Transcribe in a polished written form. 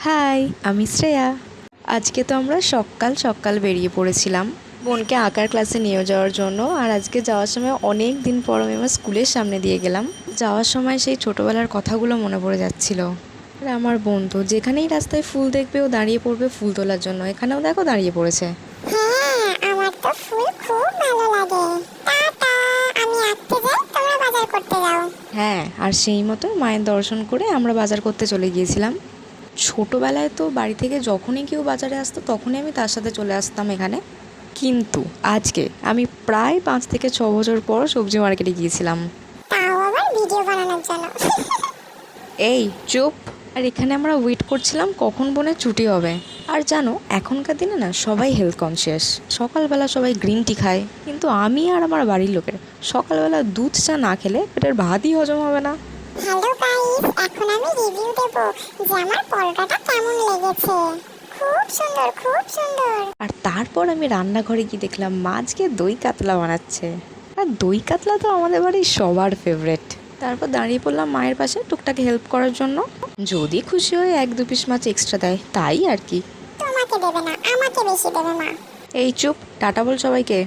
High, আমি শ্রেয়া। আজকে তো আমরা সকাল সকাল বেরিয়ে পড়েছিলাম বোনকে আঁকার ক্লাসে নিয়ে যাওয়ার জন্য। আর আজকে যাওয়ার সময় অনেক দিন পর আমি আমার স্কুলের সামনে দিয়ে গেলাম। যাওয়ার সময় সেই ছোটোবেলার কথাগুলো মনে পড়ে যাচ্ছিল। আর আমার বোন তো যেখানেই রাস্তায় ফুল দেখবে ও দাঁড়িয়ে পড়বে ফুল তোলার জন্য। এখানেও দেখো দাঁড়িয়ে পড়েছে। হ্যাঁ, আমার তো ফুল খুব ভালো লাগে। টাটা, আমি আঁকতে যাই, তোমরা বাজার করতে যাও। হ্যাঁ, আর সেই মতো মায়ের দর্শন করে আমরা বাজার করতে চলে গিয়েছিলাম। ছোটোবেলায় তো বাড়ি থেকে যখনই কেউ বাজারে আসতো তখনই আমি তার সাথে চলে আসতাম এখানে। কিন্তু আজকে আমি প্রায় 5 থেকে 6 বছর পর সবজি মার্কেটে গিয়েছিলাম। তাও আবার ভিডিও বানানোর জন্য। এই চুপ! আর এখানে আমরা ওয়েট করছিলাম কখন বোনের ছুটি হবে। আর জানো, এখনকার দিনে না সবাই হেলথ কনসিয়াস। সকালবেলা সবাই গ্রিন টি খায়, কিন্তু আমি আর আমার বাড়ির লোকের সকালবেলা দুধ চা না খেলে পেটের ভাতই হজম হবে না। হ্যালো গাইস, এখন আমি রিভিউ দেব যে আমার পরোটাটা কেমন লেগেছে। খুব সুন্দর, খুব সুন্দর। আর তারপর আমি রান্নাঘরে গিয়ে দেখলাম মা আজকে দই কাতলা বানাচ্ছে। আর দই কাতলা তো আমাদের বাড়ির সবার ফেভারেট। তারপর দাঁড়িয়ে পড়লাম মায়ের পাশে টুকটাক হেল্প করার জন্য। যদি খুশি হয়ে 1-2 পিস মাছ এক্সট্রা দেয় তাই আর কি। তোমাকে দেবে না, আমাকে বেশি দেবে মা। এই চুপ! টাটা বল সবাইকে।